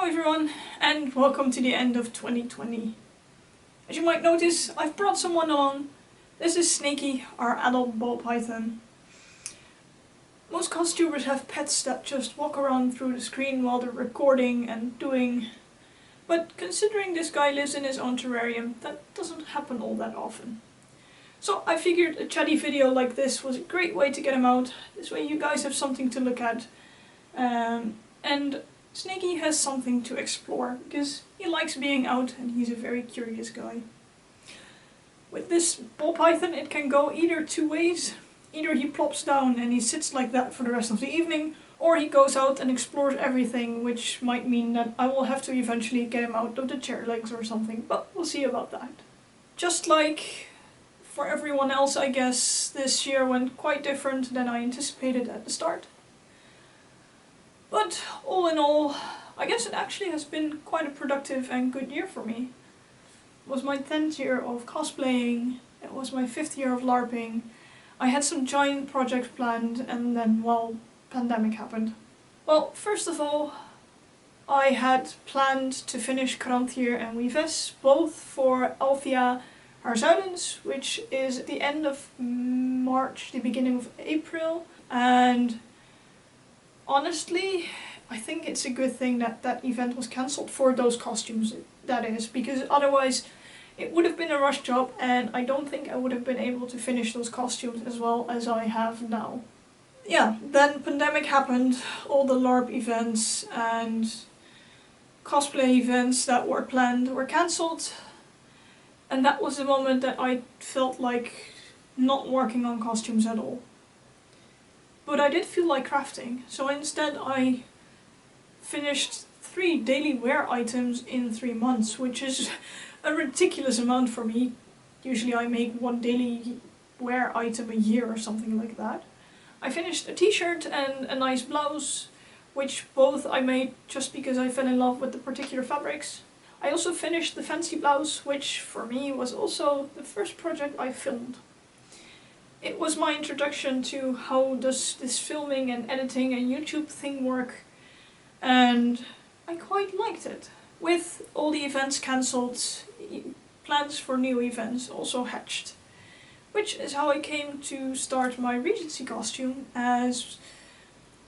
everyone, and welcome to the end of 2020. As you might notice, I've brought someone along. This is Snakie, our adult ball python. Most costubers have pets that just walk around through the screen while they're recording and doing, but considering this guy lives in his own terrarium, that doesn't happen all that often. So I figured a chatty video like this was a great way to get him out. This way you guys have something to look at. And Snakie has something to explore because he likes being out and he's a very curious guy. With this ball python it can go either two ways. Either he plops down and he sits like that for the rest of the evening, or he goes out and explores everything, which might mean that I will have to eventually get him out of the chair legs or something, but we'll see about that. Just like for everyone else, I guess, this year went quite different than I anticipated at the start. But all in all, I guess it actually has been quite a productive and good year for me. It was my 10th year of cosplaying, it was my 5th year of LARPing. I had some giant projects planned and then, well, pandemic happened. Well, first of all, I had planned to finish Kranthier and Wives, both for Althea Haarzuilens, which is the end of March, the beginning of April, and honestly, I think it's a good thing that that event was cancelled for those costumes, that is, because otherwise it would have been a rush job and I don't think I would have been able to finish those costumes as well as I have now. Yeah, then pandemic happened, all the LARP events and cosplay events that were planned were cancelled, and that was the moment that I felt like not working on costumes at all. But I did feel like crafting, so instead I finished 3 daily wear items in 3 months, which is a ridiculous amount for me. Usually I make 1 daily wear item a year or something like that. I finished a t-shirt and a nice blouse, which both I made just because I fell in love with the particular fabrics. I also finished the fancy blouse, which for me was also the first project I filmed. It was my introduction to how does this filming and editing and YouTube thing work, and I quite liked it. With all the events cancelled, plans for new events also hatched, which is how I came to start my Regency costume, as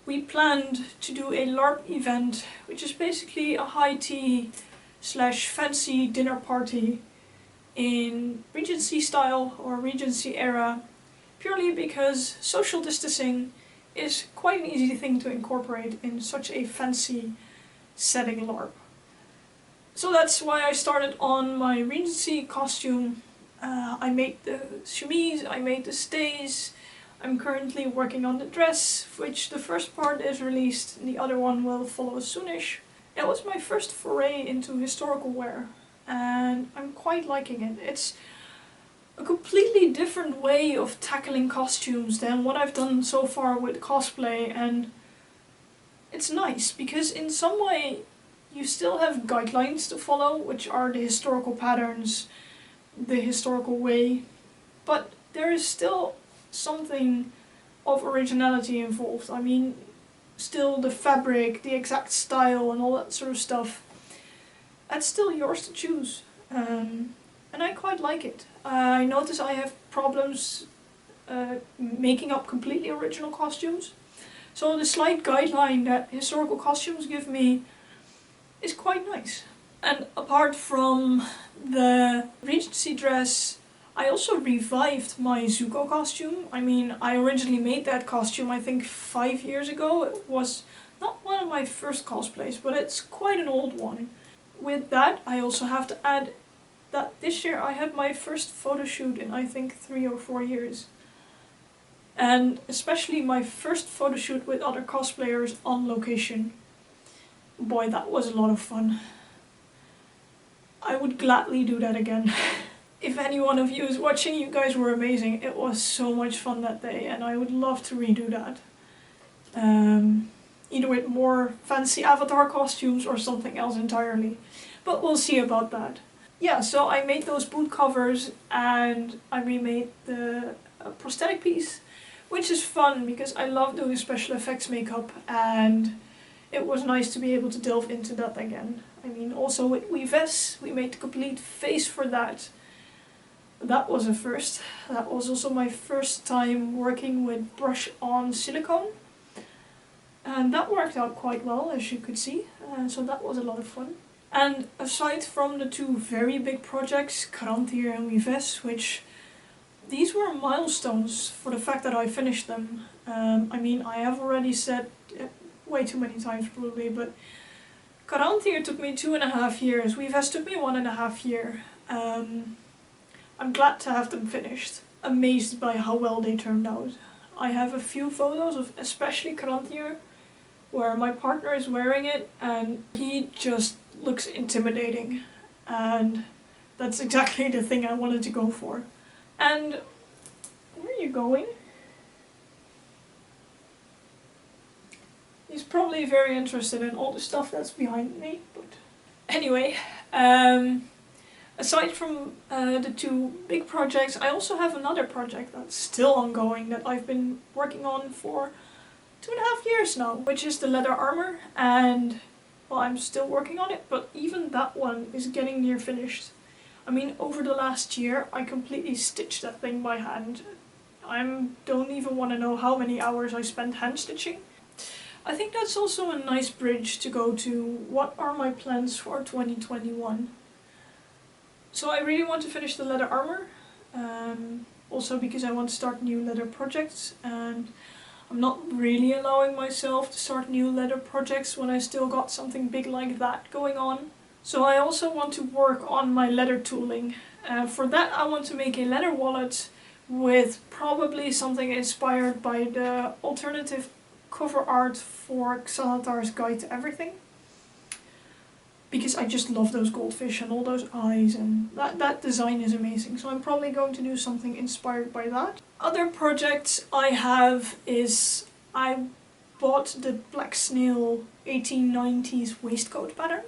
we planned to do a LARP event, which is basically a high tea / fancy dinner party in Regency style or Regency era, purely because social distancing is quite an easy thing to incorporate in such a fancy setting LARP. So that's why I started on my Regency costume. I made the chemise, I made the stays. I'm currently working on the dress, which the first part is released, and the other one will follow soonish. It was my first foray into historical wear, and I'm quite liking it. It's a completely different way of tackling costumes than what I've done so far with cosplay, and it's nice because in some way you still have guidelines to follow, which are the historical patterns, the historical way, but there is still something of originality involved. I mean, still the fabric, the exact style and all that sort of stuff, that's still yours to choose. And I quite like it. I notice I have problems making up completely original costumes. So the slight guideline that historical costumes give me is quite nice. And apart from the Regency dress, I also revived my Zuko costume. I mean, I originally made that costume I think 5 years ago. It was not one of my first cosplays, but it's quite an old one. With that, I also have to add that this year I had my first photo shoot in I think 3 or 4 years. And especially my first photo shoot with other cosplayers on location. Boy, that was a lot of fun. I would gladly do that again. If any one of you is watching, you guys were amazing. It was so much fun that day and I would love to redo that. Either with more fancy avatar costumes or something else entirely. But we'll see about that. Yeah, so I made those boot covers and I remade the prosthetic piece, which is fun because I love doing special effects makeup, and it was nice to be able to delve into that again. I mean, also with Weaves, we made the complete face for that. That was a first. That was also my first time working with brush on silicone. And that worked out quite well, as you could see. So that was a lot of fun. And aside from the two very big projects, Karantir and Weaves, which these were milestones for the fact that I finished them. I mean, I have already said it way too many times probably, but Karantir took me 2.5 years. Weaves took me 1.5 years. I'm glad to have them finished. Amazed by how well they turned out. I have a few photos of especially Karantir where my partner is wearing it and he just looks intimidating, and that's exactly the thing I wanted to go for. And where are you going? He's probably very interested in all the stuff that's behind me, but anyway, aside from the two big projects, I also have another project that's still ongoing that I've been working on for 2.5 years now, which is the leather armor, and well, I'm still working on it, but even that one is getting near finished. I mean, over the last year, I completely stitched that thing by hand. I don't even want to know how many hours I spent hand stitching. I think that's also a nice bridge to go to what are my plans for 2021. So I really want to finish the leather armor, also because I want to start new leather projects, and I'm not really allowing myself to start new leather projects when I still got something big like that going on. So I also want to work on my leather tooling. For that I want to make a leather wallet with probably something inspired by the alternative cover art for Xanatar's Guide to Everything. Because I just love those goldfish and all those eyes, and that design is amazing. So I'm probably going to do something inspired by that. Other projects I have is I bought the Black Snail 1890s waistcoat pattern.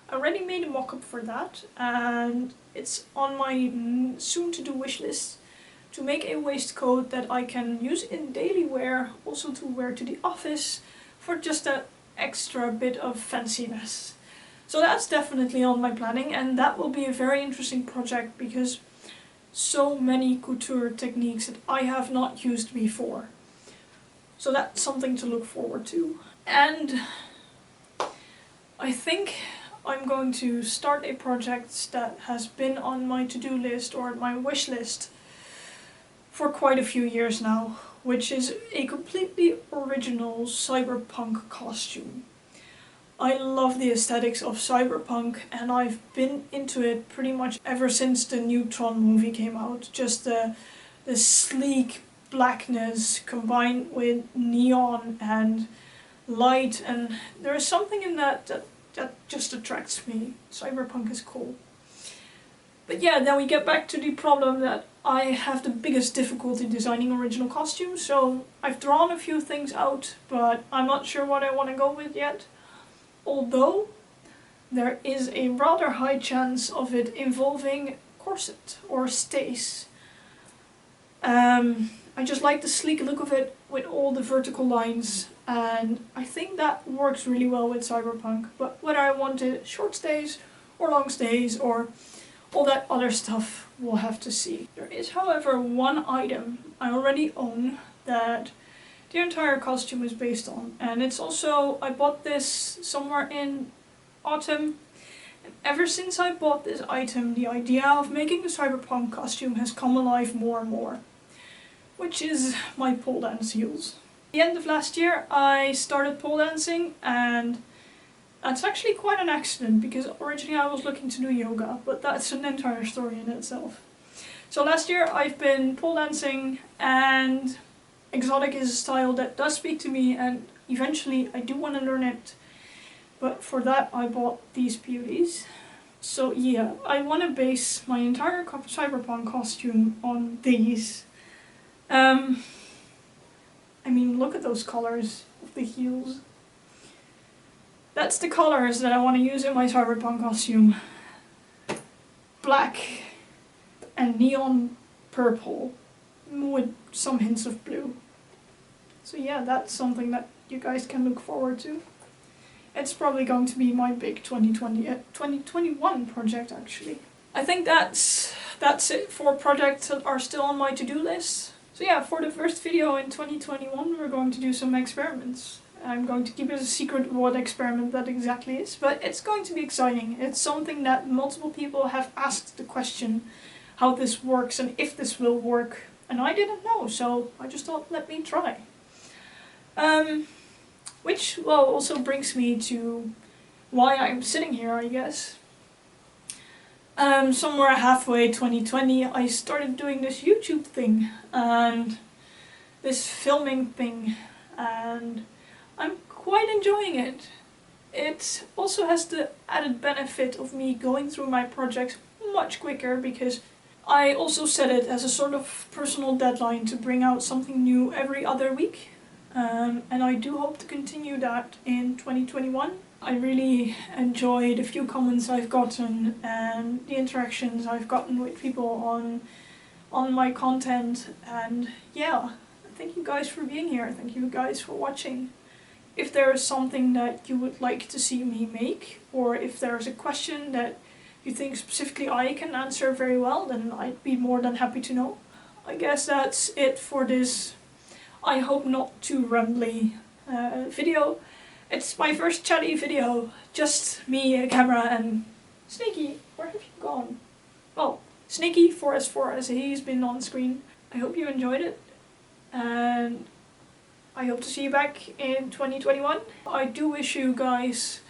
I already made a mock-up for that, and it's on my soon to do wish list to make a waistcoat that I can use in daily wear, also to wear to the office for just that extra bit of fanciness. So that's definitely on my planning, and that will be a very interesting project because so many couture techniques that I have not used before. So that's something to look forward to. And I think I'm going to start a project that has been on my to-do list or my wish list for quite a few years now, which is a completely original cyberpunk costume. I love the aesthetics of cyberpunk, and I've been into it pretty much ever since the new Tron movie came out. Just the sleek blackness combined with neon and light, and there is something in that just attracts me. Cyberpunk is cool. But yeah, then we get back to the problem that I have the biggest difficulty designing original costumes, so I've drawn a few things out, but I'm not sure what I want to go with yet. Although there is a rather high chance of it involving corset or stays. I just like the sleek look of it with all the vertical lines, and I think that works really well with cyberpunk. But whether I wanted short stays or long stays or all that other stuff, we'll have to see. There is, however, one item I already own that the entire costume is based on, and it's also, I bought this somewhere in autumn, and ever since I bought this item the idea of making the cyberpunk costume has come alive more and more, which is my pole dance heels. At the end of last year I started pole dancing, and that's actually quite an accident because originally I was looking to do yoga, but that's an entire story in itself. So last year I've been pole dancing, and exotic is a style that does speak to me, and eventually I do want to learn it, but for that I bought these beauties. So yeah, I want to base my entire cyberpunk costume on these. I mean, look at those colors of the heels. That's the colors that I want to use in my cyberpunk costume. Black and neon purple with some hints of blue. So yeah, that's something that you guys can look forward to. It's probably going to be my big 2021 project actually. I think that's it for projects that are still on my to-do list. So yeah, for the first video in 2021 we're going to do some experiments. I'm going to keep it a secret what experiment that exactly is, but it's going to be exciting. It's something that multiple people have asked the question how this works and if this will work, and I didn't know, so I just thought let me try. Which, well, also brings me to why I'm sitting here, I guess. Somewhere halfway 2020 I started doing this YouTube thing and this filming thing, and I'm quite enjoying it. It also has the added benefit of me going through my projects much quicker because I also set it as a sort of personal deadline to bring out something new every other week. And I do hope to continue that in 2021. I really enjoy the few comments I've gotten and the interactions I've gotten with people on my content, and yeah, thank you guys for being here, thank you guys for watching. If there is something that you would like to see me make, or if there is a question that you think specifically I can answer very well, then I'd be more than happy to know. I guess that's it for this, I hope not too rambly video. It's my first chatty video, just me, a camera, and Snakie. Where have you gone? Well, Snakie 4S4 as he's been on screen. I hope you enjoyed it, and I hope to see you back in 2021. I do wish you guys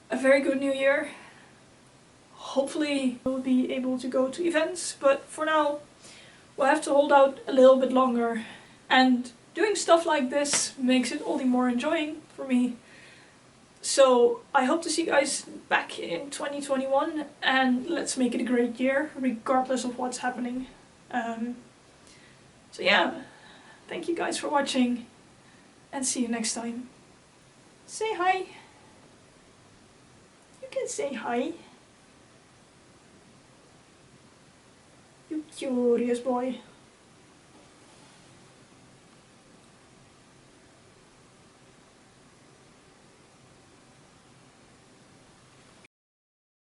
a very good new year. Hopefully we'll be able to go to events, but for now we'll have to hold out a little bit longer. And doing stuff like this makes it all the more enjoying for me. So I hope to see you guys back in 2021, and let's make it a great year regardless of what's happening. So yeah, thank you guys for watching, and see you next time. Say hi. You can say hi. You curious boy.